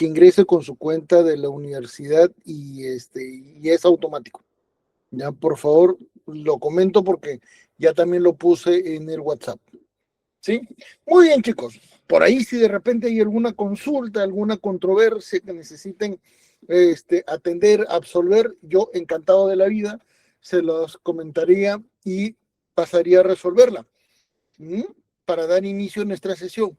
que ingrese con su cuenta de la universidad y es automático. Ya, por favor, lo comento porque ya también lo puse en el WhatsApp. ¿Sí? Muy bien, chicos. Por ahí, si de repente hay alguna consulta, alguna controversia que necesiten atender, absolver, yo encantado de la vida, se los comentaría y pasaría a resolverla. ¿Mm? Para dar inicio a nuestra sesión.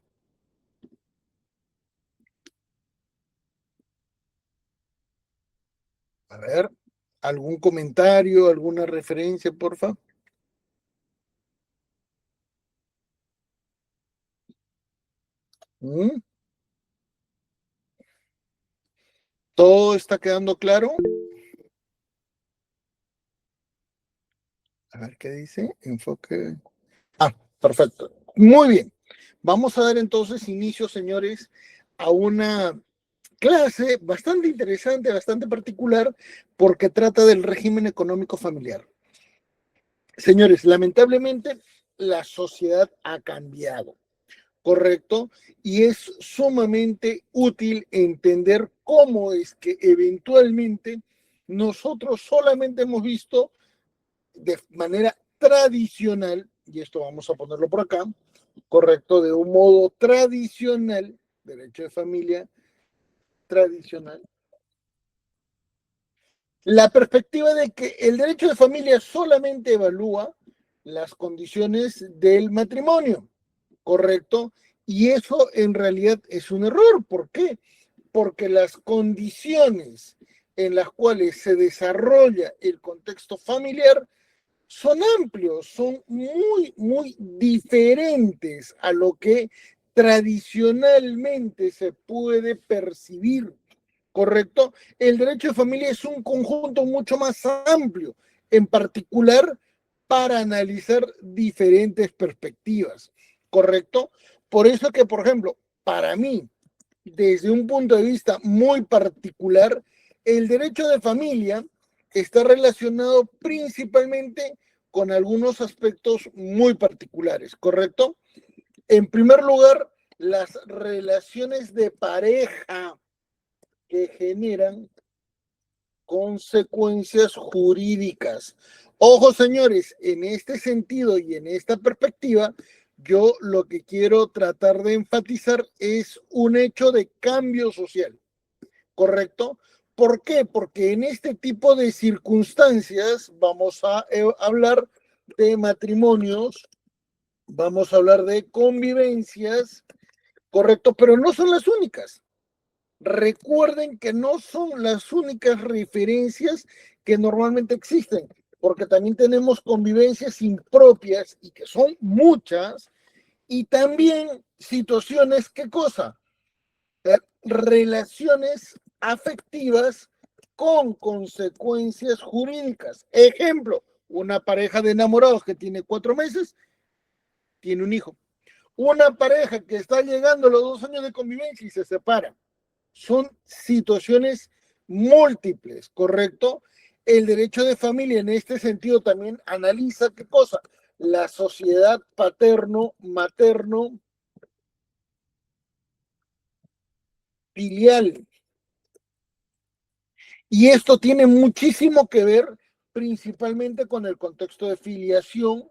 A ver, ¿algún comentario, alguna referencia, porfa? ¿Mm? ¿Todo está quedando claro? A ver qué dice. Enfoque. Ah, perfecto. Muy bien. Vamos a dar entonces inicio, señores, a una clase bastante interesante, bastante particular, porque trata del régimen económico familiar. Señores, lamentablemente la sociedad ha cambiado, ¿correcto? Y es sumamente útil entender cómo es que eventualmente nosotros solamente hemos visto de manera tradicional, y esto vamos a ponerlo por acá, correcto, de un modo tradicional, derecho de familia tradicional, la perspectiva de que el derecho de familia solamente evalúa las condiciones del matrimonio, correcto, y eso en realidad es un error. ¿Por qué? Porque las condiciones en las cuales se desarrolla el contexto familiar son amplios, son muy diferentes a lo que tradicionalmente se puede percibir, ¿correcto? El derecho de familia es un conjunto mucho más amplio, en particular para analizar diferentes perspectivas, ¿correcto? Por eso que, por ejemplo, para mí, desde un punto de vista muy particular, el derecho de familia está relacionado principalmente con algunos aspectos muy particulares, ¿correcto? En primer lugar, las relaciones de pareja que generan consecuencias jurídicas. Ojo, señores, en este sentido y en esta perspectiva, yo lo que quiero tratar de enfatizar es un hecho de cambio social, ¿correcto? ¿Por qué? Porque en este tipo de circunstancias vamos a hablar de matrimonios, vamos a hablar de convivencias, ¿correcto? Pero no son las únicas. Recuerden que no son las únicas referencias que normalmente existen, porque también tenemos convivencias impropias y que son muchas, y también situaciones, ¿qué cosa? Relaciones afectivas con consecuencias jurídicas. Ejemplo, una pareja de enamorados que tiene 4 meses, tiene un hijo. Una pareja que está llegando a los 2 años de convivencia y se separa. Son situaciones múltiples, ¿correcto? El derecho de familia en este sentido también analiza qué cosa, la sociedad paterno-materno filial. Y esto tiene muchísimo que ver principalmente con el contexto de filiación,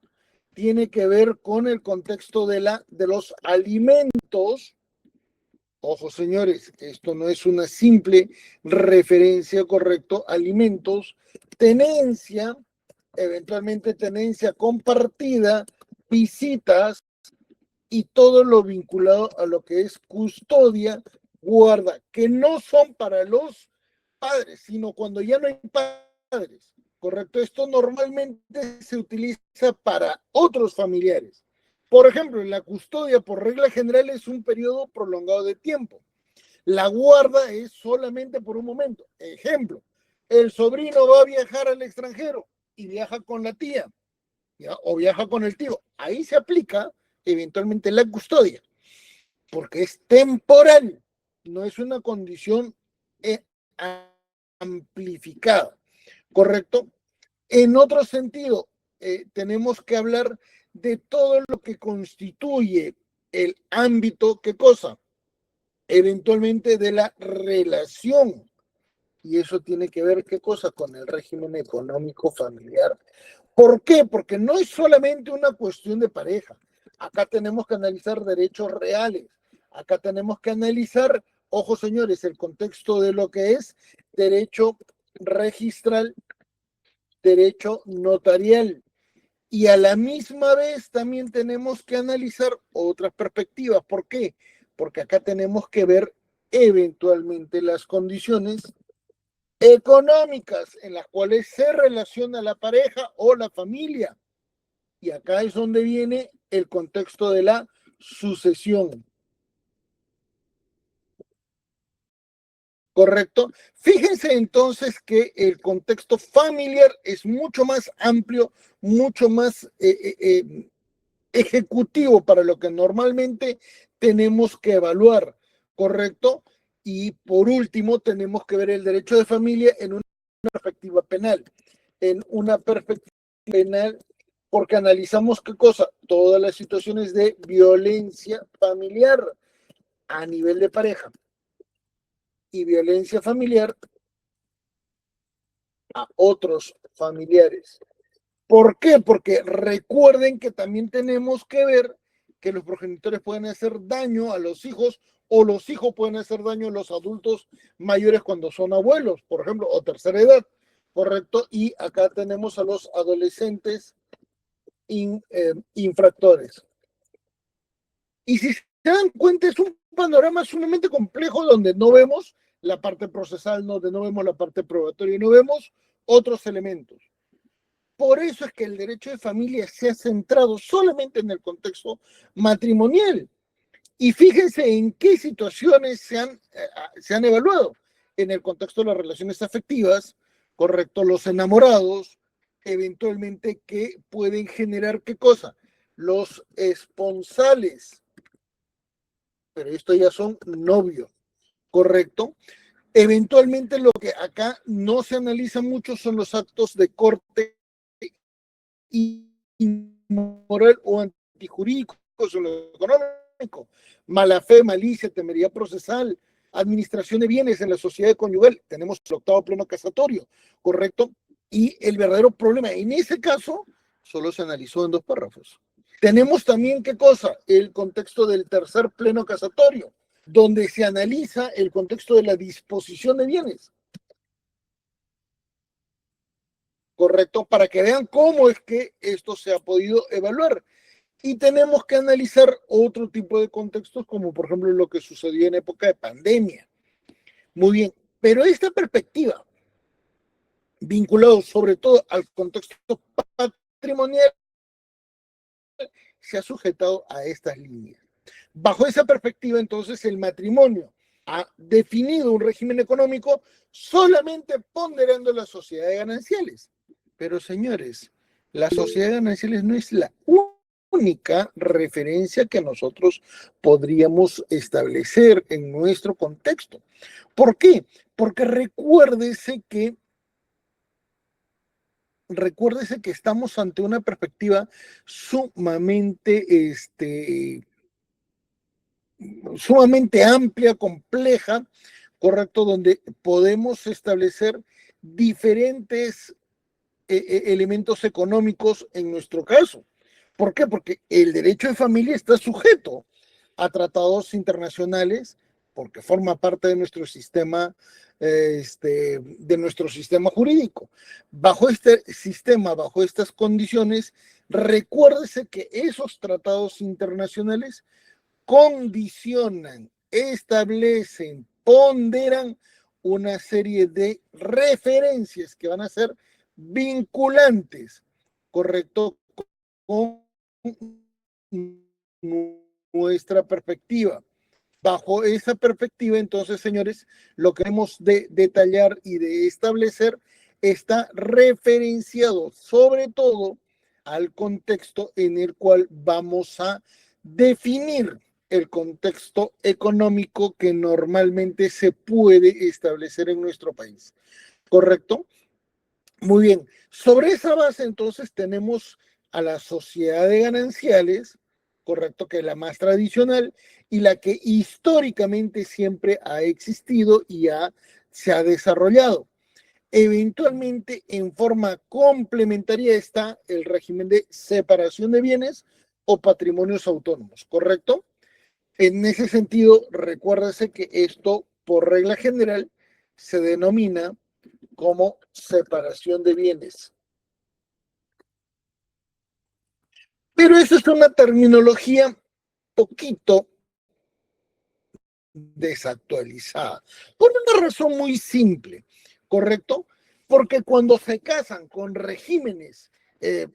tiene que ver con el contexto de los alimentos. Ojo, señores, esto no es una simple referencia, correcto, alimentos, tenencia, eventualmente tenencia compartida, visitas y todo lo vinculado a lo que es custodia, guarda, que no son para los padres, sino cuando ya no hay padres, correcto. Esto normalmente se utiliza para otros familiares. Por ejemplo, la custodia por regla general es un periodo prolongado de tiempo. La guarda es solamente por un momento. Ejemplo, el sobrino va a viajar al extranjero y viaja con la tía, ¿ya? O viaja con el tío. Ahí se aplica eventualmente la custodia, porque es temporal, no es una condición eh, amplificada, ¿correcto? En otro sentido, tenemos que hablar de todo lo que constituye el ámbito, ¿qué cosa? eventualmente de la relación. Y eso tiene que ver, ¿qué cosa? Con el régimen económico familiar. ¿Por qué? Porque no es solamente una cuestión de pareja. Acá tenemos que analizar derechos reales. Acá tenemos que analizar, ojo señores, el contexto de lo que es derecho registral, derecho notarial. Y a la misma vez también tenemos que analizar otras perspectivas. ¿Por qué? Porque acá tenemos que ver eventualmente las condiciones económicas en las cuales se relaciona la pareja o la familia. Y acá es donde viene el contexto de la sucesión. ¿Correcto? Fíjense entonces que el contexto familiar es mucho más amplio, mucho más ejecutivo para lo que normalmente tenemos que evaluar, ¿correcto? Y por último, tenemos que ver el derecho de familia en una perspectiva penal, en una perspectiva penal, porque analizamos qué cosa, todas las situaciones de violencia familiar a nivel de pareja y violencia familiar a otros familiares. ¿Por qué? Porque recuerden que también tenemos que ver que los progenitores pueden hacer daño a los hijos o los hijos pueden hacer daño a los adultos mayores cuando son abuelos, por ejemplo, o tercera edad, ¿correcto? Y acá tenemos a los adolescentes infractores. Y si se dan cuenta, es un panorama sumamente complejo donde no vemos la parte procesal, donde no vemos la parte probatoria y no vemos otros elementos. Por eso es que el derecho de familia se ha centrado solamente en el contexto matrimonial. Y fíjense en qué situaciones se han evaluado. En el contexto de las relaciones afectivas, correcto, los enamorados, eventualmente que pueden generar qué cosa, los esponsales, pero esto ya son novios, correcto. Eventualmente lo que acá no se analiza mucho son los actos de corte inmoral o antijurídico, o lo económico, mala fe, malicia, temeridad procesal, administración de bienes en la sociedad conyugal. Tenemos el octavo pleno casatorio, ¿correcto? Y el verdadero problema, en ese caso, solo se analizó en 2 párrafos. Tenemos también, ¿qué cosa? El contexto del tercer pleno casatorio, donde se analiza el contexto de la disposición de bienes. ¿Correcto? Para que vean cómo es que esto se ha podido evaluar. Y tenemos que analizar otro tipo de contextos, como por ejemplo lo que sucedió en época de pandemia. Muy bien, pero esta perspectiva, vinculado sobre todo al contexto patrimonial, se ha sujetado a estas líneas. Bajo esa perspectiva, entonces, el matrimonio ha definido un régimen económico solamente ponderando las sociedades gananciales. Pero señores, la sociedad gananciales no es la única referencia que nosotros podríamos establecer en nuestro contexto. ¿Por qué? Porque recuérdese que estamos ante una perspectiva sumamente amplia, compleja, correcto, donde podemos establecer diferentes elementos económicos en nuestro caso. ¿Por qué? Porque el derecho de familia está sujeto a tratados internacionales, porque forma parte de nuestro sistema, de nuestro sistema jurídico. Bajo este sistema, bajo estas condiciones, recuérdese que esos tratados internacionales condicionan, establecen, ponderan una serie de referencias que van a ser vinculantes, ¿correcto? Con nuestra perspectiva. Bajo esa perspectiva, entonces, señores, lo que hemos de detallar y de establecer está referenciado sobre todo al contexto en el cual vamos a definir el contexto económico que normalmente se puede establecer en nuestro país. ¿Correcto? Muy bien. Sobre esa base, entonces, tenemos a la sociedad de gananciales, correcto, que es la más tradicional y la que históricamente siempre ha existido y se ha desarrollado. Eventualmente, en forma complementaria está el régimen de separación de bienes o patrimonios autónomos, ¿correcto? En ese sentido, recuérdese que esto, por regla general, se denomina como separación de bienes. Pero eso es una terminología poquito desactualizada, por una razón muy simple, ¿correcto? Porque cuando se casan con regímenes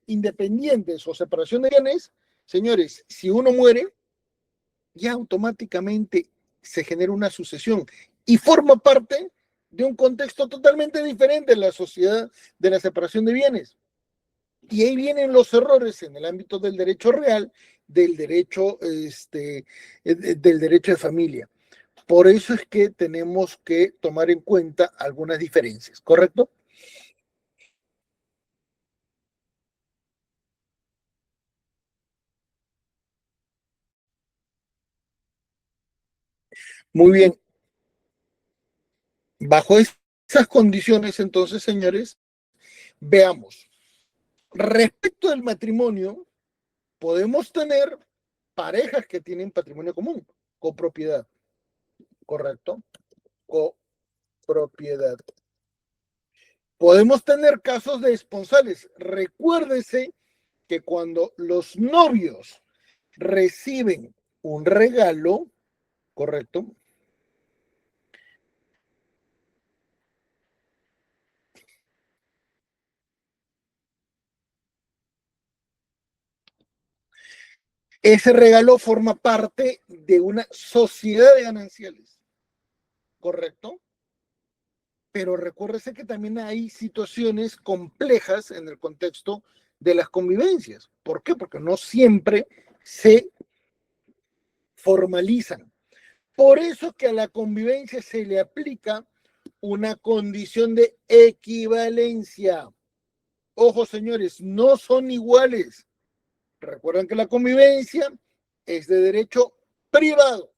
independientes o separación de bienes, señores, si uno muere, ya automáticamente se genera una sucesión y forma parte de un contexto totalmente diferente en la sociedad de la separación de bienes. Y ahí vienen los errores en el ámbito del derecho real, del derecho de familia. Por eso es que tenemos que tomar en cuenta algunas diferencias, ¿correcto? Muy bien. Bajo esas condiciones, entonces, señores, veamos. Respecto al matrimonio, podemos tener parejas que tienen patrimonio común, copropiedad, ¿correcto? Copropiedad. Podemos tener casos de esponsales. Recuérdese que cuando los novios reciben un regalo, ¿correcto? Ese regalo forma parte de una sociedad de gananciales, ¿correcto? Pero recuérdese que también hay situaciones complejas en el contexto de las convivencias. ¿Por qué? Porque no siempre se formalizan. Por eso que a la convivencia se le aplica una condición de equivalencia. Ojo, señores, no son iguales. Recuerden que la convivencia es de derecho privado,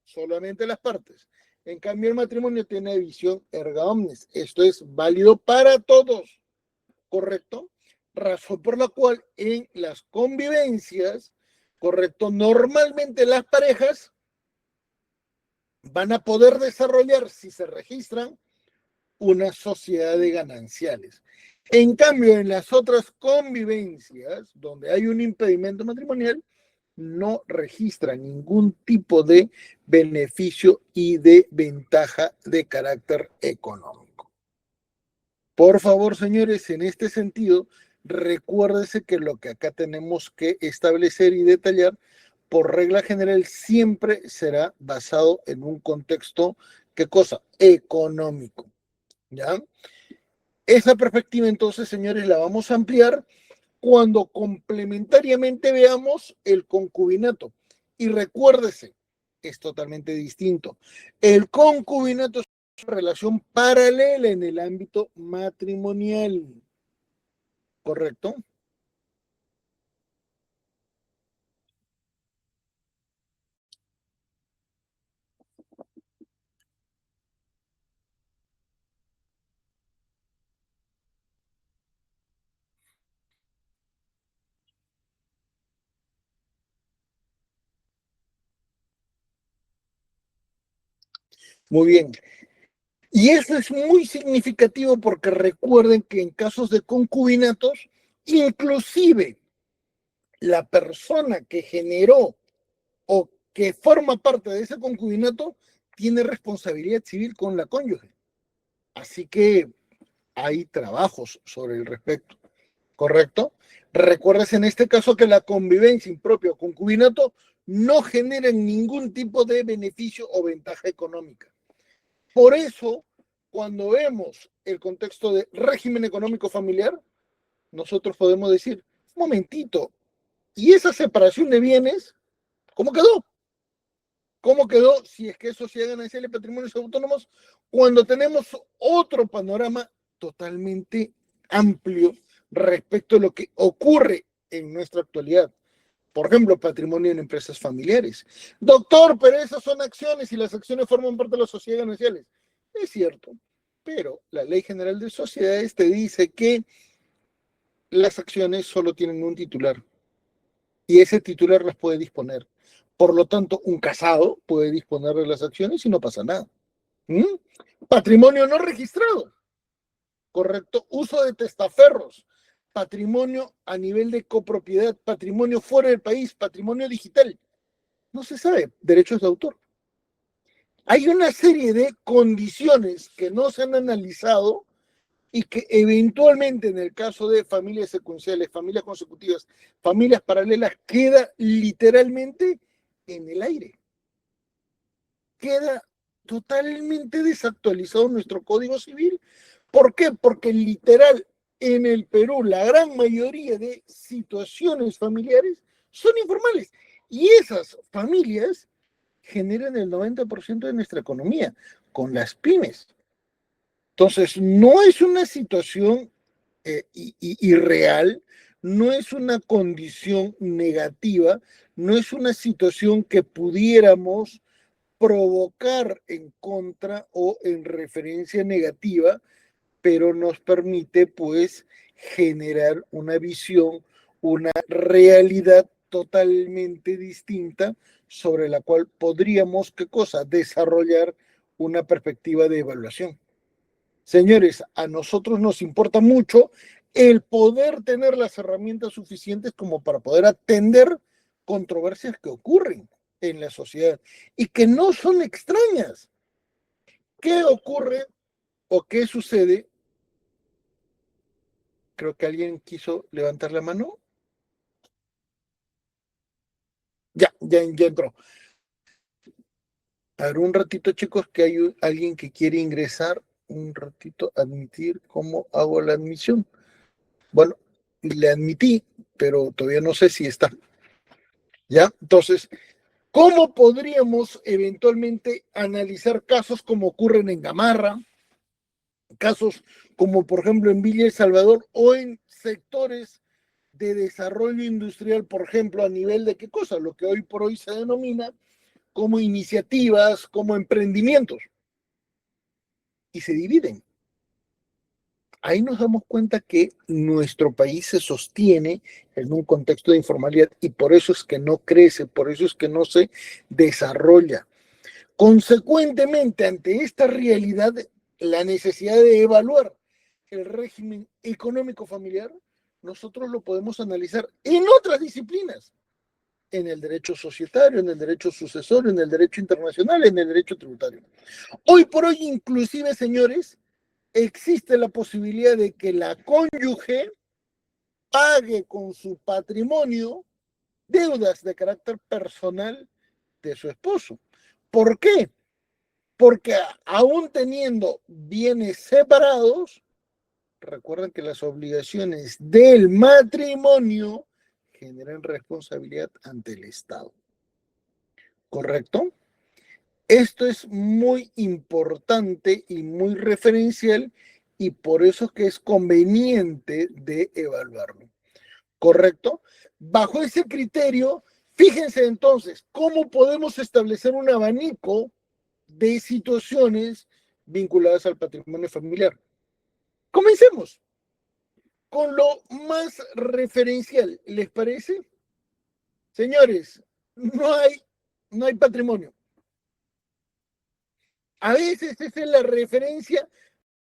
solamente las partes. En cambio, el matrimonio tiene visión erga omnes. Esto es válido para todos, ¿correcto? Razón por la cual en las convivencias, ¿correcto? Normalmente las parejas van a poder desarrollar, si se registran, una sociedad de gananciales. En cambio, en las otras convivencias, donde hay un impedimento matrimonial, no registra ningún tipo de beneficio y de ventaja de carácter económico. Por favor, señores, en este sentido, recuérdese que lo que acá tenemos que establecer y detallar, por regla general, siempre será basado en un contexto, ¿qué cosa? Económico, ¿ya? Esa perspectiva, entonces, señores, la vamos a ampliar cuando complementariamente veamos el concubinato. Y recuérdese, es totalmente distinto. El concubinato es una relación paralela en el ámbito matrimonial, ¿correcto? Muy bien. Y eso es muy significativo porque recuerden que en casos de concubinatos, inclusive la persona que generó o que forma parte de ese concubinato tiene responsabilidad civil con la cónyuge. Así que hay trabajos sobre el respecto, ¿correcto? Recuerdes en este caso que la convivencia impropia o concubinato no genera ningún tipo de beneficio o ventaja económica. Por eso, cuando vemos el contexto de régimen económico familiar, nosotros podemos decir, un momentito, ¿y esa separación de bienes, cómo quedó? ¿Cómo quedó si es que eso se hagan en patrimonios autónomos cuando tenemos otro panorama totalmente amplio respecto a lo que ocurre en nuestra actualidad? Por ejemplo, patrimonio en empresas familiares. Doctor, pero esas son acciones y las acciones forman parte de las sociedades gananciales. Es cierto, pero la Ley General de Sociedades te dice que las acciones solo tienen un titular y ese titular las puede disponer. Por lo tanto, un casado puede disponer de las acciones y no pasa nada. ¿Mm? Patrimonio no registrado, correcto. Uso de testaferros, patrimonio a nivel de copropiedad, patrimonio fuera del país, patrimonio digital. No se sabe, derechos de autor. Hay una serie de condiciones que no se han analizado y que eventualmente en el caso de familias secuenciales, familias consecutivas, familias paralelas, queda literalmente en el aire. Queda totalmente desactualizado nuestro Código Civil. ¿Por qué? Porque literal en el Perú la gran mayoría de situaciones familiares son informales y esas familias generan el 90% de nuestra economía con las pymes. Entonces, no es una situación irreal, no es una condición negativa, no es una situación que pudiéramos provocar en contra o en referencia negativa, pero nos permite pues generar una visión, una realidad totalmente distinta sobre la cual podríamos, ¿qué cosa? Desarrollar una perspectiva de evaluación. Señores, a nosotros nos importa mucho el poder tener las herramientas suficientes como para poder atender controversias que ocurren en la sociedad y que no son extrañas. ¿Qué ocurre o qué sucede? Creo que alguien quiso levantar la mano. Ya entró. A ver, un ratito, chicos, que hay alguien que quiere ingresar. Un ratito, admitir. ¿Cómo hago la admisión? Bueno, le admití, pero todavía no sé si está. ¿Ya? Entonces, ¿cómo podríamos eventualmente analizar casos como ocurren en Gamarra, casos como por ejemplo en Villa El Salvador o en sectores de desarrollo industrial, por ejemplo, a nivel de qué cosa? Lo que hoy por hoy se denomina como iniciativas, como emprendimientos, y se dividen. Ahí nos damos cuenta que nuestro país se sostiene en un contexto de informalidad y por eso es que no crece, por eso es que no se desarrolla. Consecuentemente, ante esta realidad, la necesidad de evaluar el régimen económico familiar, nosotros lo podemos analizar en otras disciplinas, en el derecho societario, en el derecho sucesorio, en el derecho internacional, en el derecho tributario. Hoy por hoy, inclusive, señores, existe la posibilidad de que la cónyuge pague con su patrimonio deudas de carácter personal de su esposo. ¿Por qué? Porque aún teniendo bienes separados, recuerden que las obligaciones del matrimonio generan responsabilidad ante el Estado. ¿Correcto? Esto es muy importante y muy referencial y por eso es que es conveniente de evaluarlo. ¿Correcto? Bajo ese criterio, fíjense entonces cómo podemos establecer un abanico de situaciones vinculadas al patrimonio familiar. Comencemos con lo más referencial, ¿les parece? Señores, no hay patrimonio. A veces esa es la referencia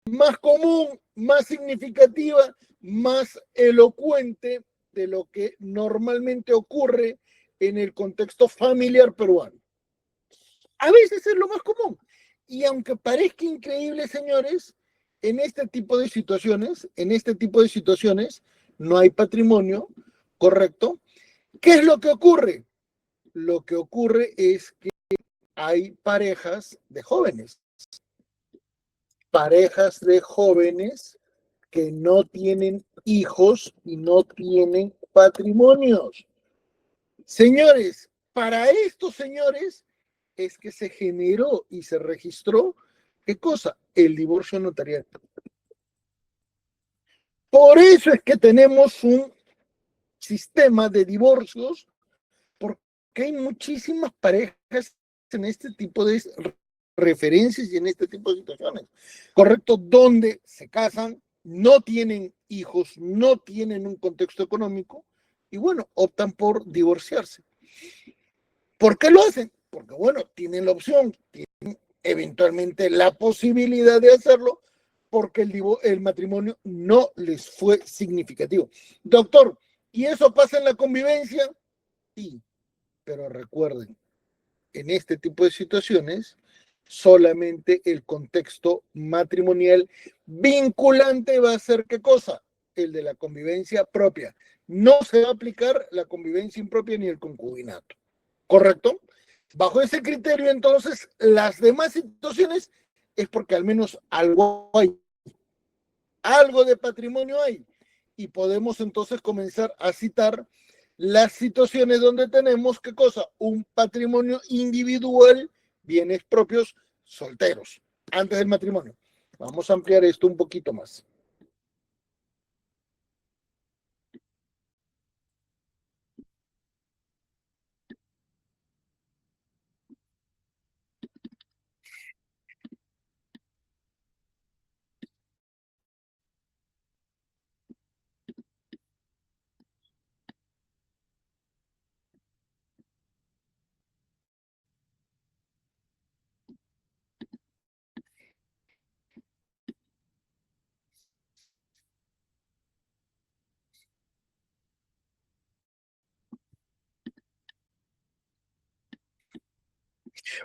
más común, más significativa, más elocuente de lo que normalmente ocurre en el contexto familiar peruano. A veces es lo más común. Y aunque parezca increíble, señores, en este tipo de situaciones, no hay patrimonio, ¿correcto? ¿Qué es lo que ocurre? Lo que ocurre es que hay parejas de jóvenes que no tienen hijos y no tienen patrimonios. Señores, para estos señores es que se generó y se registró, ¿qué cosa? El divorcio notarial. Por eso es que tenemos un sistema de divorcios que hay muchísimas parejas en este tipo de referencias y en este tipo de situaciones, ¿correcto? Donde se casan, no tienen hijos, no tienen un contexto económico y bueno, optan por divorciarse. ¿Por qué lo hacen? Porque bueno, tienen la opción, tienen eventualmente la posibilidad de hacerlo porque el matrimonio no les fue significativo. Doctor, ¿y eso pasa en la convivencia? Sí, pero recuerden, en este tipo de situaciones, solamente el contexto matrimonial vinculante va a ser ¿qué cosa? El de la convivencia propia. No se va a aplicar la convivencia impropia ni el concubinato. ¿Correcto? Bajo ese criterio, entonces, las demás situaciones es porque al menos algo hay, algo de patrimonio hay. Y podemos entonces comenzar a citar las situaciones donde tenemos, ¿qué cosa? Un patrimonio individual, bienes propios, solteros, antes del matrimonio. Vamos a ampliar esto un poquito más.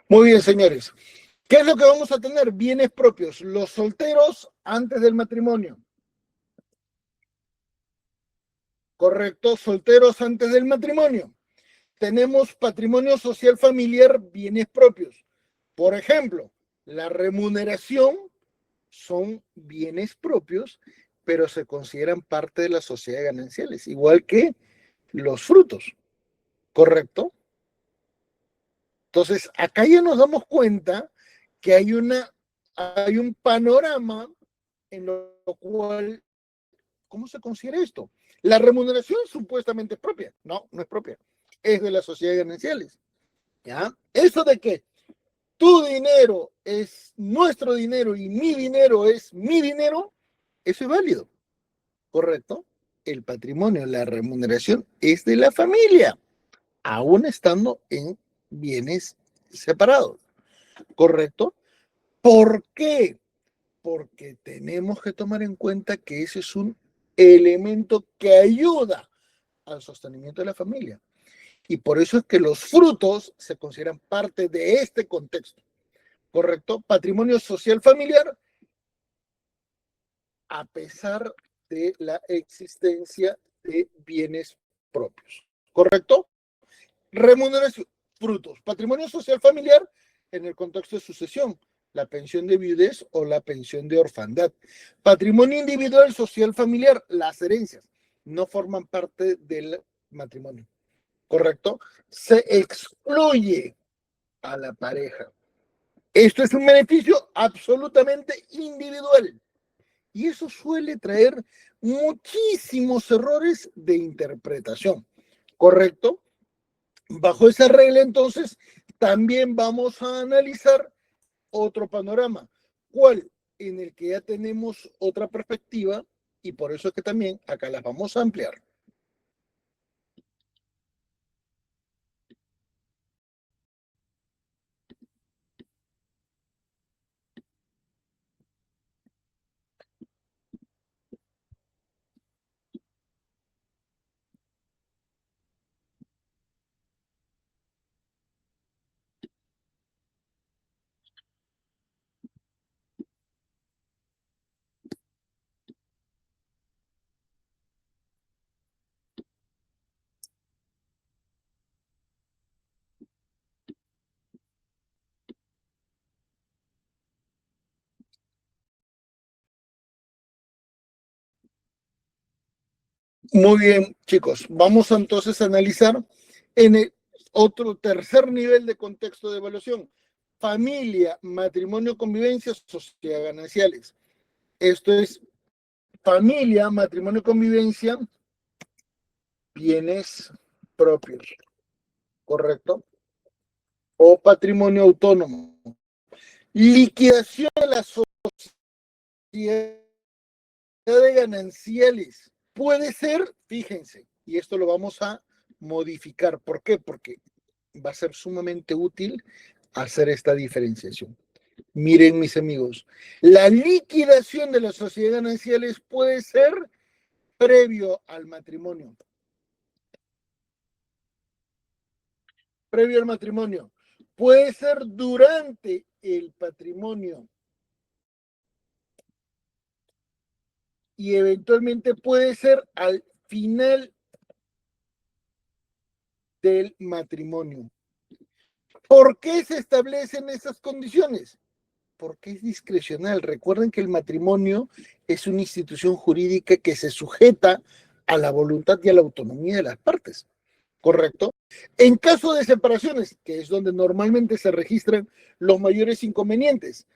Muy bien, señores. ¿Qué es lo que vamos a tener? Bienes propios, los solteros antes del matrimonio. Correcto, solteros antes del matrimonio. Tenemos patrimonio social familiar, bienes propios. Por ejemplo, la remuneración son bienes propios, pero se consideran parte de la sociedad de gananciales, igual que los frutos, ¿correcto? Entonces, acá ya nos damos cuenta que hay un panorama en lo cual, ¿cómo se considera esto? La remuneración supuestamente es propia. No, no es propia. Es de las sociedades gananciales. ¿Ya? Eso de que tu dinero es nuestro dinero y mi dinero es mi dinero, eso es válido, ¿correcto? El patrimonio, la remuneración es de la familia, aún estando en bienes separados, ¿correcto? ¿Por qué? Porque tenemos que tomar en cuenta que ese es un elemento que ayuda al sostenimiento de la familia. Y por eso es que los frutos se consideran parte de este contexto. ¿Correcto? Patrimonio social familiar, a pesar de la existencia de bienes propios. ¿Correcto? Remuneración, frutos. Patrimonio social familiar en el contexto de sucesión, la pensión de viudez o la pensión de orfandad. Patrimonio individual social familiar, las herencias, no forman parte del matrimonio. ¿Correcto? Se excluye a la pareja. Esto es un beneficio absolutamente individual y eso suele traer muchísimos errores de interpretación, ¿correcto? Bajo esa regla, entonces, también vamos a analizar otro panorama, ¿cuál? En el que ya tenemos otra perspectiva y por eso es que también acá las vamos a ampliar. Muy bien, chicos, vamos entonces a analizar en el otro tercer nivel de contexto de evaluación, familia, matrimonio, convivencia, sociedad gananciales. Esto es familia, matrimonio, convivencia, bienes propios. ¿correcto? O patrimonio autónomo. Liquidación de la sociedad de gananciales. Puede ser, fíjense, y esto lo vamos a modificar. ¿Por qué? Porque va a ser sumamente útil hacer esta diferenciación. Miren, mis amigos, la liquidación de las sociedades gananciales puede ser previo al matrimonio. Previo al matrimonio. Puede ser durante el patrimonio. Y eventualmente puede ser al final del matrimonio. ¿Por qué se establecen esas condiciones? Porque es discrecional. Recuerden que el matrimonio es una institución jurídica que se sujeta a la voluntad y a la autonomía de las partes, ¿correcto? En caso de separaciones, que es donde normalmente se registran los mayores inconvenientes,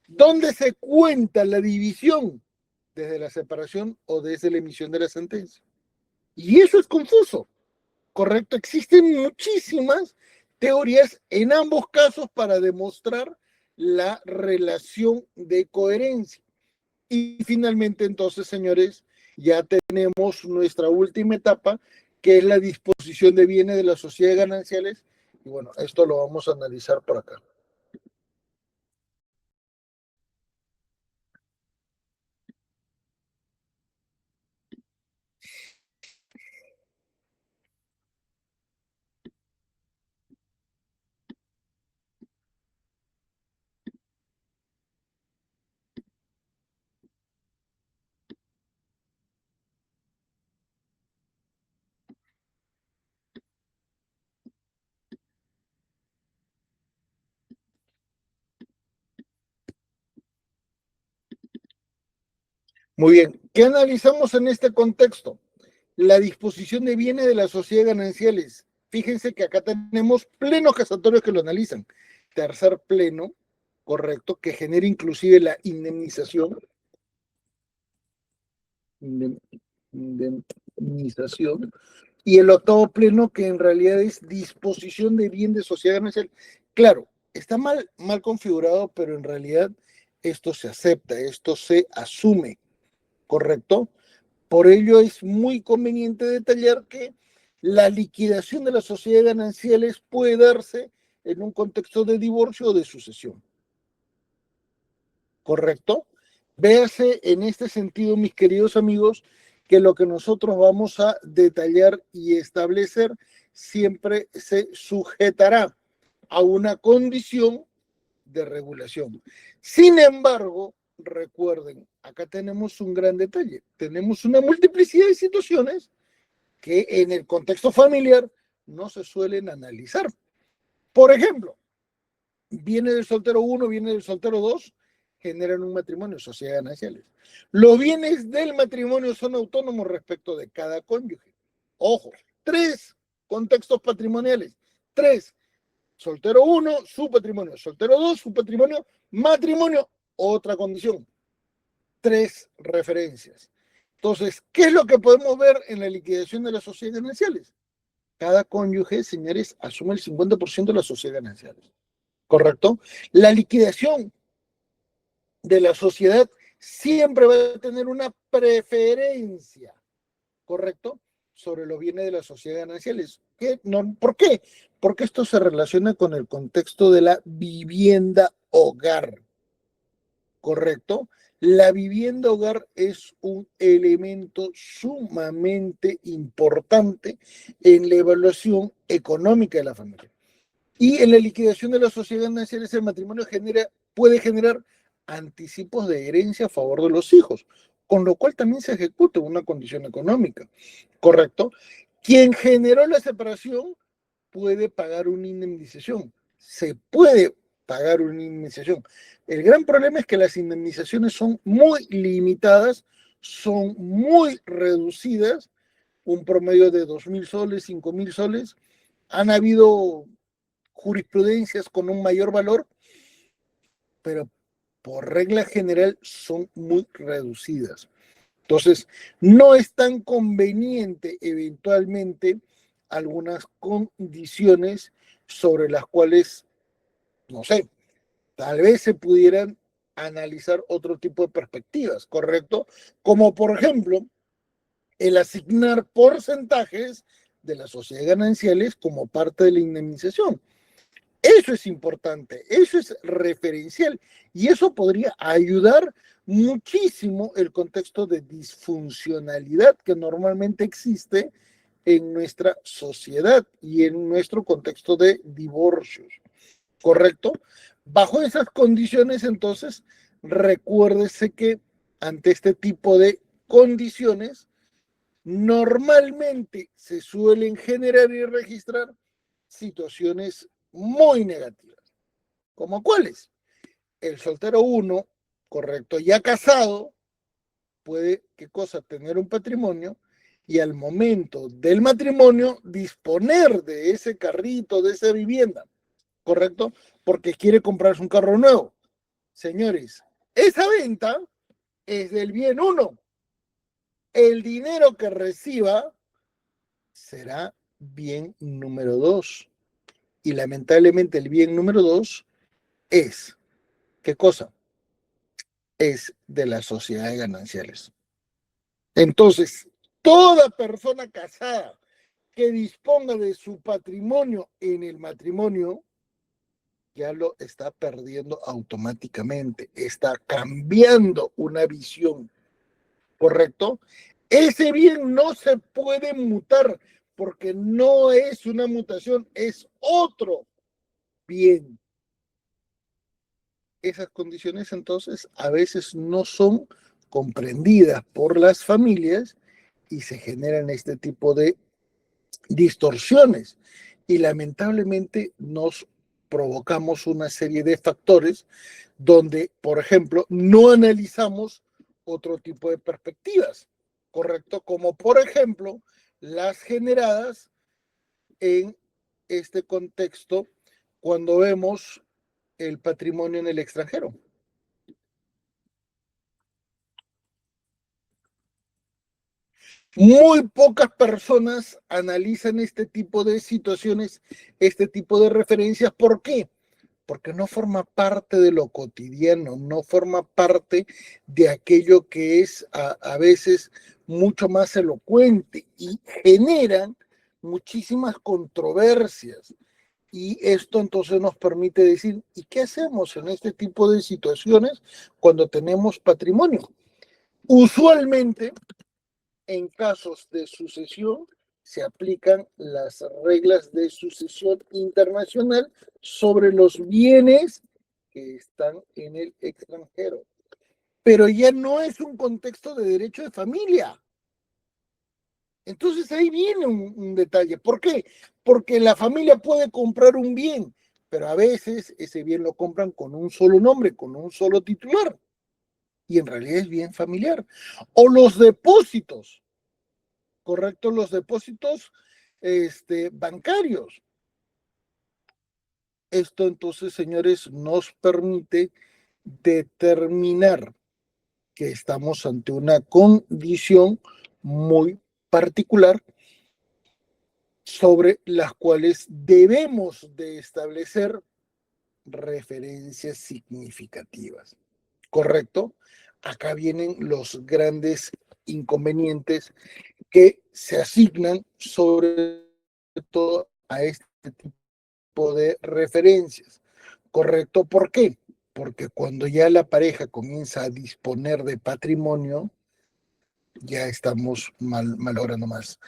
¿dónde se cuenta la división? Desde la separación o desde la emisión de la sentencia. Y eso es confuso, ¿correcto? Existen muchísimas teorías en ambos casos para demostrar la relación de coherencia. Y finalmente, entonces, señores, ya tenemos nuestra última etapa, que es la disposición de bienes de las sociedades gananciales. Y bueno, esto lo vamos a analizar por acá. Muy bien, ¿qué analizamos en este contexto? La disposición de bienes de las sociedades gananciales. Fíjense que acá tenemos plenos casatorios que lo analizan. Tercer pleno, correcto, que genera inclusive la indemnización. Indemnización. Y el octavo pleno, que en realidad es disposición de bien de sociedad ganancial. Claro, está mal configurado, pero en realidad esto se acepta, esto se asume, ¿correcto? Por ello es muy conveniente detallar que la liquidación de las sociedades gananciales puede darse en un contexto de divorcio o de sucesión. ¿Correcto? Véase en este sentido, mis queridos amigos, que lo que nosotros vamos a detallar y establecer siempre se sujetará a una condición de regulación. Sin embargo, recuerden, acá tenemos un gran detalle. Tenemos una multiplicidad de situaciones que en el contexto familiar no se suelen analizar. Por ejemplo, viene del soltero 1, viene del soltero 2, generan un matrimonio, sociedades gananciales. Los bienes del matrimonio son autónomos respecto de cada cónyuge. Ojo, 3 contextos patrimoniales. 3, soltero 1, su patrimonio. Soltero 2, su patrimonio. Matrimonio, otra condición. 3 referencias. Entonces, ¿qué es lo que podemos ver en la liquidación de las sociedades gananciales? Cada cónyuge, señores, asume el 50% de las sociedades gananciales. ¿Correcto? La liquidación de la sociedad siempre va a tener una preferencia, ¿correcto? Sobre los bienes de las sociedades gananciales. ¿Por qué? Porque esto se relaciona con el contexto de la vivienda hogar, ¿correcto? La vivienda hogar es un elemento sumamente importante en la evaluación económica de la familia. Y en la liquidación de las sociedades gananciales, el matrimonio puede generar anticipos de herencia a favor de los hijos, con lo cual también se ejecuta una condición económica, ¿correcto? Quien generó la separación puede pagar una indemnización, se puede pagar una indemnización. El gran problema es que las indemnizaciones son muy limitadas, son muy reducidas, un promedio de 2.000 soles, 5.000 soles. Han habido jurisprudencias con un mayor valor, pero por regla general son muy reducidas. Entonces, no es tan conveniente eventualmente algunas condiciones sobre las cuales, no sé, tal vez se pudieran analizar otro tipo de perspectivas, ¿correcto? Como por ejemplo, el asignar porcentajes de las sociedades gananciales como parte de la indemnización. Eso es importante, eso es referencial y eso podría ayudar muchísimo el contexto de disfuncionalidad que normalmente existe en nuestra sociedad y en nuestro contexto de divorcios, ¿correcto? Bajo esas condiciones, entonces, recuérdese que ante este tipo de condiciones, normalmente se suelen generar y registrar situaciones muy negativas. ¿Como cuáles? El soltero uno, correcto, ya casado, puede, ¿qué cosa? Tener un patrimonio y al momento del matrimonio disponer de ese carrito, de esa vivienda, ¿correcto? Porque quiere comprarse un carro nuevo. Señores, esa venta es del bien uno. El dinero que reciba será bien número dos. Y lamentablemente el bien número dos es, ¿qué cosa? Es de las sociedades gananciales. Entonces, toda persona casada que disponga de su patrimonio en el matrimonio, ya lo está perdiendo automáticamente, está cambiando una visión, ¿correcto? Ese bien no se puede mutar porque no es una mutación, es otro bien. Esas condiciones entonces a veces no son comprendidas por las familias y se generan este tipo de distorsiones y lamentablemente nos provocamos una serie de factores donde, por ejemplo, no analizamos otro tipo de perspectivas, ¿correcto? Como por ejemplo las generadas en este contexto cuando vemos el patrimonio en el extranjero. Muy pocas personas analizan este tipo de situaciones, este tipo de referencias. ¿Por qué? Porque no forma parte de lo cotidiano, no forma parte de aquello que es a veces mucho más elocuente y generan muchísimas controversias. Y esto entonces nos permite decir, ¿y qué hacemos en este tipo de situaciones cuando tenemos patrimonio? Usualmente, en casos de sucesión, se aplican las reglas de sucesión internacional sobre los bienes que están en el extranjero. Pero ya no es un contexto de derecho de familia. Entonces ahí viene un detalle. ¿Por qué? Porque la familia puede comprar un bien, pero a veces ese bien lo compran con un solo nombre, con un solo titular. Y en realidad es bien familiar. O los depósitos, ¿correcto? Los depósitos bancarios. Esto entonces, señores, nos permite determinar que estamos ante una condición muy particular sobre las cuales debemos de establecer referencias significativas. ¿Correcto? Acá vienen los grandes inconvenientes que se asignan sobre todo a este tipo de referencias. ¿Correcto? ¿Por qué? Porque cuando ya la pareja comienza a disponer de patrimonio, ya estamos malogrando más.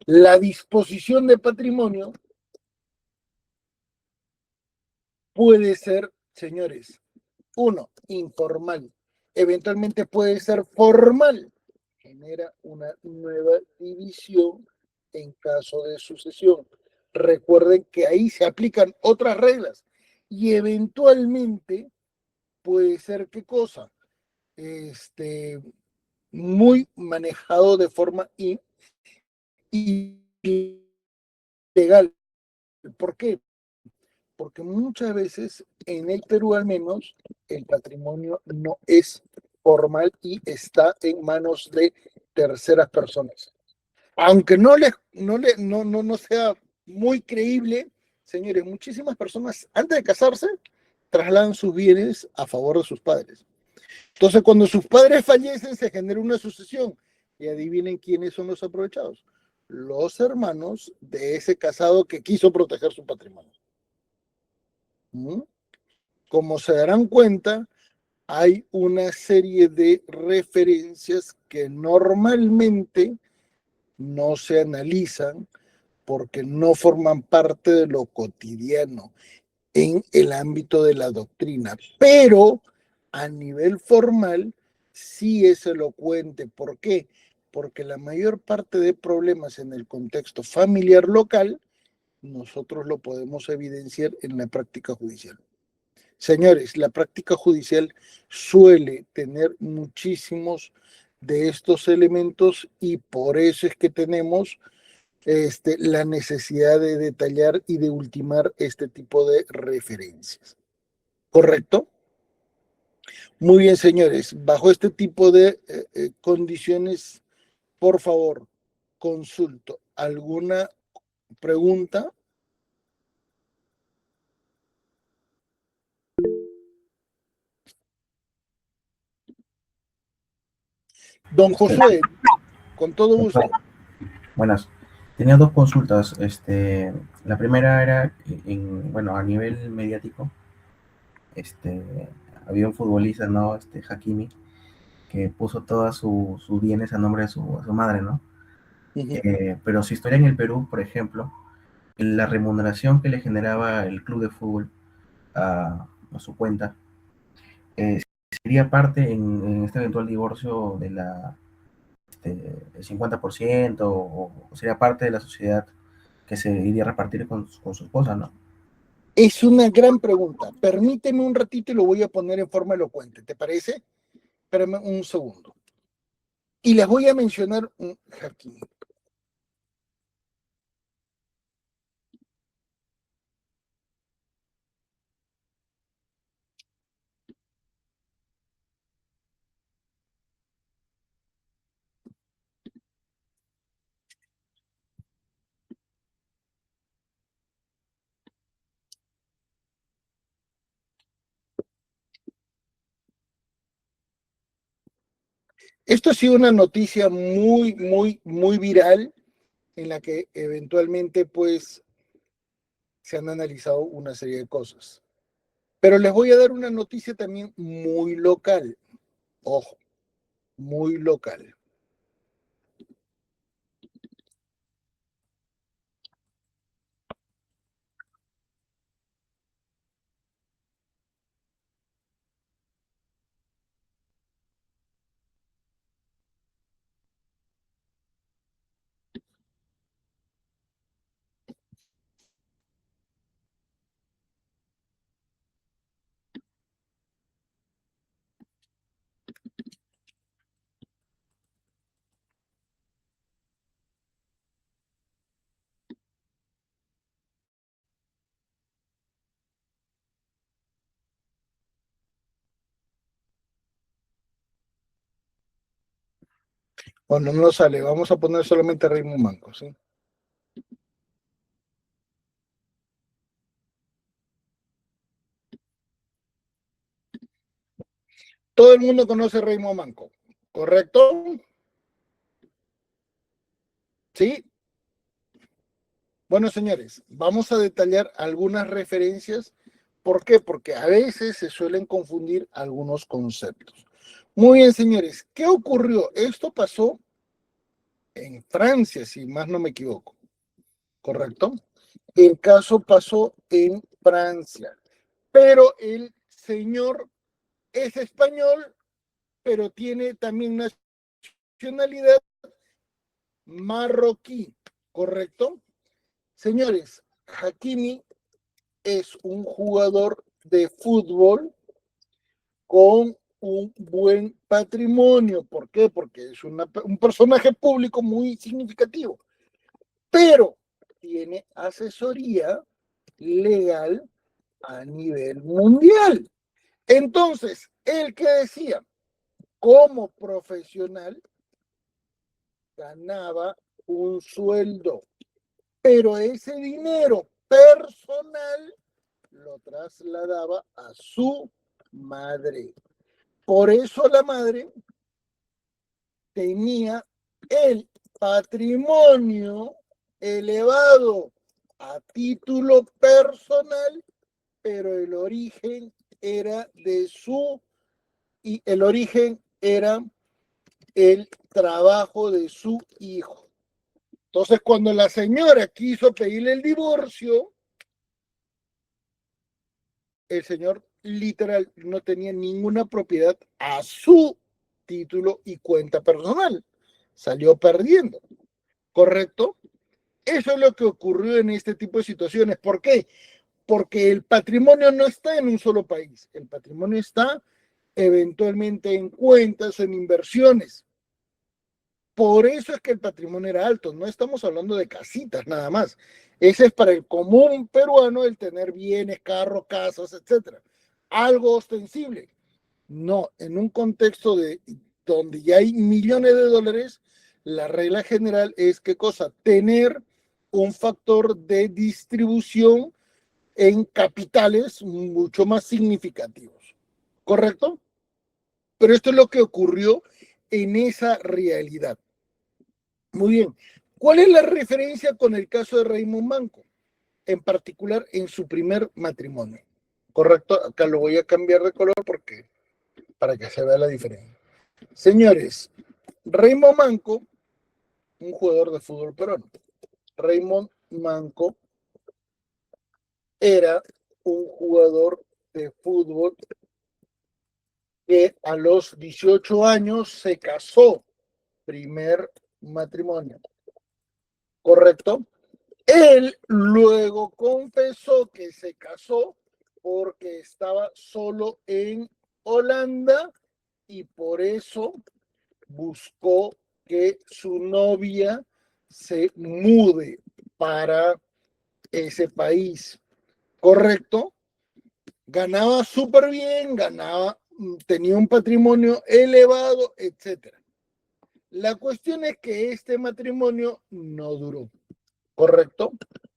La disposición de patrimonio puede ser, señores, uno, informal, eventualmente puede ser formal, genera una nueva división en caso de sucesión. Recuerden que ahí se aplican otras reglas y eventualmente puede ser qué cosa, muy manejado de forma ilegal. ¿Por qué? Porque muchas veces en el Perú al menos el patrimonio no es formal y está en manos de terceras personas. aunque no sea muy creíble, señores, muchísimas personas antes de casarse trasladan sus bienes a favor de sus padres. Entonces, cuando sus padres fallecen, se genera una sucesión. Y adivinen quiénes son los aprovechados. Los hermanos de ese casado que quiso proteger su patrimonio. ¿Mm? Como se darán cuenta, hay una serie de referencias que normalmente no se analizan porque no forman parte de lo cotidiano en el ámbito de la doctrina, pero a nivel formal sí es elocuente. ¿Por qué? Porque la mayor parte de problemas en el contexto familiar local nosotros lo podemos evidenciar en la práctica judicial. Señores, la práctica judicial suele tener muchísimos de estos elementos y por eso es que tenemos la necesidad de detallar y de ultimar este tipo de referencias. ¿Correcto? Muy bien, señores. Bajo este tipo de condiciones, por favor, consulto. ¿Alguna pregunta? Don Josué, con todo gusto. Buenas. Tenía dos consultas. La primera era, bueno, a nivel mediático, este, había un futbolista, ¿no? Hakimi, que puso todos sus bienes a nombre de su madre, ¿no? Uh -huh. Pero su historia en el Perú, por ejemplo, la remuneración que le generaba el club de fútbol a su cuenta, sería parte en este eventual divorcio de el 50% o sería parte de la sociedad que se iría a repartir con su esposa, ¿no? Es una gran pregunta. Permíteme un ratito y lo voy a poner en forma elocuente. ¿Te parece? Espérame un segundo. Y les voy a mencionar un Hakimi. Esto ha sido una noticia muy viral en la que eventualmente pues se han analizado una serie de cosas. Pero les voy a dar una noticia también muy local. Ojo, muy local. Bueno, no sale, vamos a poner solamente Raymond Manco, ¿sí? Todo el mundo conoce a Raymond Manco, ¿correcto? ¿Sí? Bueno, señores, vamos a detallar algunas referencias. ¿Por qué? Porque a veces se suelen confundir algunos conceptos. Muy bien, señores, ¿qué ocurrió? Esto pasó en Francia, si más no me equivoco, ¿correcto? El caso pasó en Francia, pero el señor es español, pero tiene también nacionalidad marroquí, ¿correcto? Señores, Hakimi es un jugador de fútbol con un buen patrimonio. ¿Por qué? Porque es un personaje público muy significativo, pero tiene asesoría legal a nivel mundial. Entonces, el que decía, como profesional, ganaba un sueldo, pero ese dinero personal lo trasladaba a su madre. Por eso la madre tenía el patrimonio elevado a título personal, pero el origen era el origen era el trabajo de su hijo. Entonces, cuando la señora quiso pedirle el divorcio, el señor literal no tenía ninguna propiedad a su título y cuenta personal. Salió perdiendo, ¿correcto? Eso es lo que ocurrió en este tipo de situaciones. ¿Por qué? Porque el patrimonio no está en un solo país. El patrimonio está eventualmente en cuentas, en inversiones. Por eso es que el patrimonio era alto. No estamos hablando de casitas nada más. Ese es para el común peruano el tener bienes, carros, casas, etcétera. Algo ostensible. No, en un contexto donde ya hay millones de dólares, la regla general es ¿qué cosa? Tener un factor de distribución en capitales mucho más significativos. ¿Correcto? Pero esto es lo que ocurrió en esa realidad. Muy bien. ¿Cuál es la referencia con el caso de Raymond Manco? En particular en su primer matrimonio. ¿Correcto? Acá lo voy a cambiar de color porque para que se vea la diferencia. Señores, Raymond Manco, un jugador de fútbol peruano. Raymond Manco era un jugador de fútbol que a los 18 años se casó, primer matrimonio, ¿correcto? Él luego confesó que se casó porque estaba solo en Holanda y por eso buscó que su novia se mude para ese país, ¿correcto? Ganaba súper bien, tenía un patrimonio elevado, etcétera. La cuestión es que este matrimonio no duró, ¿correcto?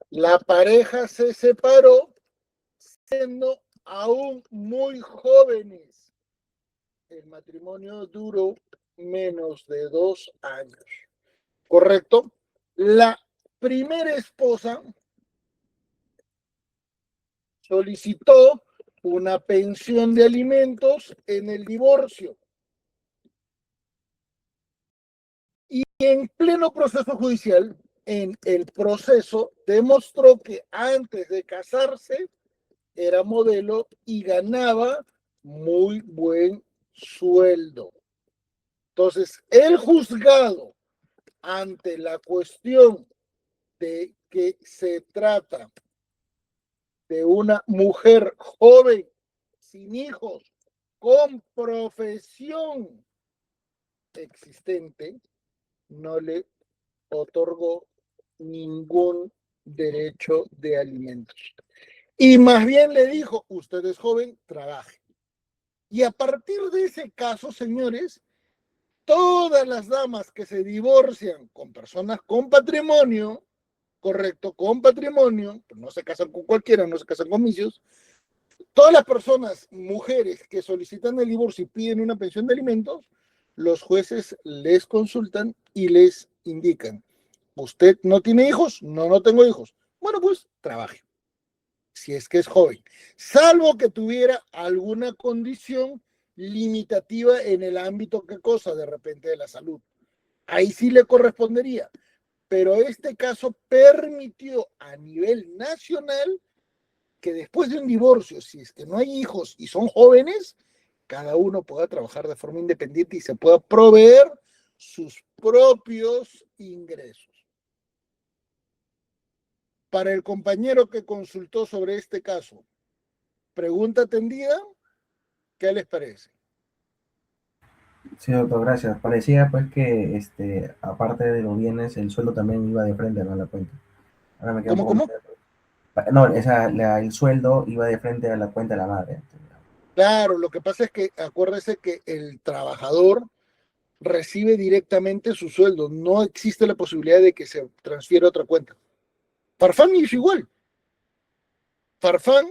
La pareja se separó siendo aún muy jóvenes. El matrimonio duró menos de 2 años, ¿correcto? La primera esposa solicitó una pensión de alimentos en el divorcio y en pleno proceso judicial, en el proceso, demostró que antes de casarse era modelo y ganaba muy buen sueldo. Entonces, el juzgado, ante la cuestión de que se trata de una mujer joven, sin hijos, con profesión existente, no le otorgó ningún derecho de alimentos. Y más bien le dijo, usted es joven, trabaje. Y a partir de ese caso, señores, todas las damas que se divorcian con personas con patrimonio, correcto, con patrimonio, pues no se casan con cualquiera, no se casan con misios, todas las personas, mujeres que solicitan el divorcio y piden una pensión de alimentos, los jueces les consultan y les indican, ¿usted no tiene hijos? No, no tengo hijos. Bueno, pues trabaje, si es que es joven, salvo que tuviera alguna condición limitativa en el ámbito, ¿qué cosa? De repente de la salud. Ahí sí le correspondería. Pero este caso permitió a nivel nacional que después de un divorcio, si es que no hay hijos y son jóvenes, cada uno pueda trabajar de forma independiente y se pueda proveer sus propios ingresos. Para el compañero que consultó sobre este caso, pregunta atendida, ¿qué les parece? Sí, doctor, gracias. Parecía pues que aparte de los bienes, el sueldo también iba de frente, ¿no? A la cuenta. Ahora me queda un ¿Cómo, poco más. cómo? No, el sueldo iba de frente a la cuenta de la madre. Claro, lo que pasa es que acuérdese que el trabajador recibe directamente su sueldo. No existe la posibilidad de que se transfiera a otra cuenta. Farfán hizo igual. Farfán,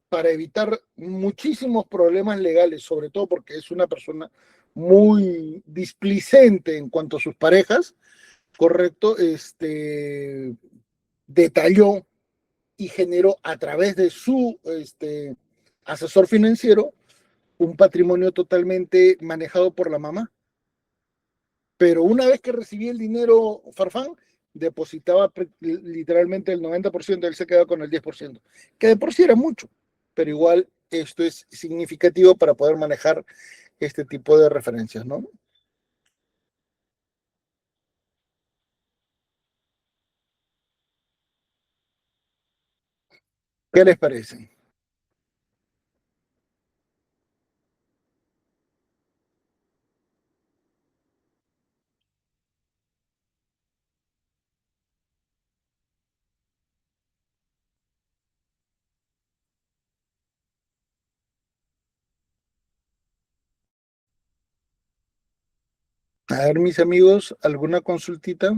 para evitar muchísimos problemas legales, sobre todo porque es una persona muy displicente en cuanto a sus parejas, correcto, detalló y generó a través de su asesor financiero un patrimonio totalmente manejado por la mamá. Pero una vez que recibía el dinero Farfán, depositaba literalmente el 90%, él se quedaba con el 10%, que de por sí era mucho, pero igual esto es significativo para poder manejar este tipo de referencias, ¿no? ¿Qué les parece? A ver, mis amigos, ¿alguna consultita?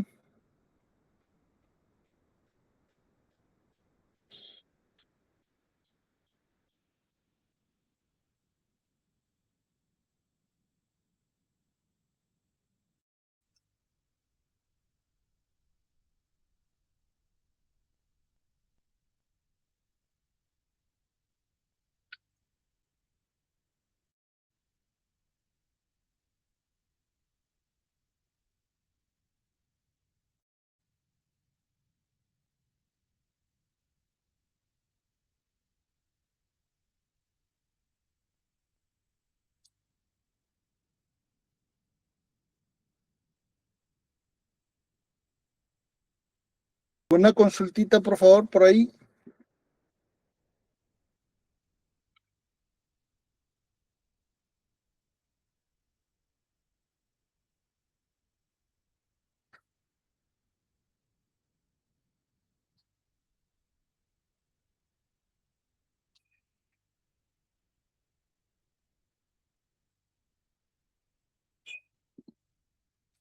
¿Una consultita, por favor, por ahí?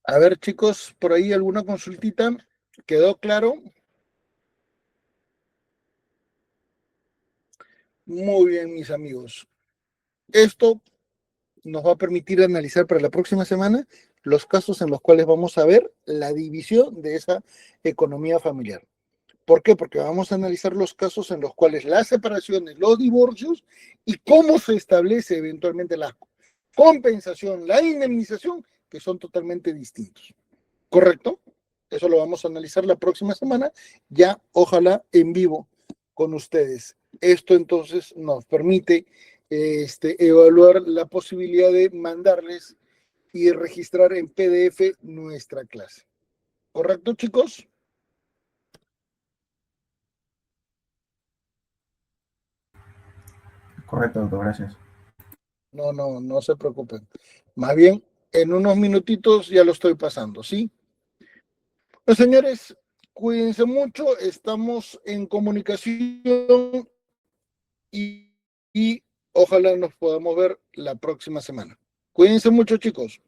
A ver, chicos, por ahí alguna consultita. ¿Quedó claro? Muy bien, mis amigos. Esto nos va a permitir analizar para la próxima semana los casos en los cuales vamos a ver la división de esa economía familiar. ¿Por qué? Porque vamos a analizar los casos en los cuales las separaciones, los divorcios y cómo se establece eventualmente la compensación, la indemnización, que son totalmente distintos. ¿Correcto? Eso lo vamos a analizar la próxima semana, ya ojalá en vivo con ustedes. Esto entonces nos permite evaluar la posibilidad de mandarles y registrar en PDF nuestra clase. ¿Correcto, chicos? Correcto, doctor, gracias. No se preocupen. Más bien, en unos minutitos ya lo estoy pasando, ¿sí? Pues señores, cuídense mucho, estamos en comunicación y, y ojalá nos podamos ver la próxima semana. Cuídense mucho, chicos.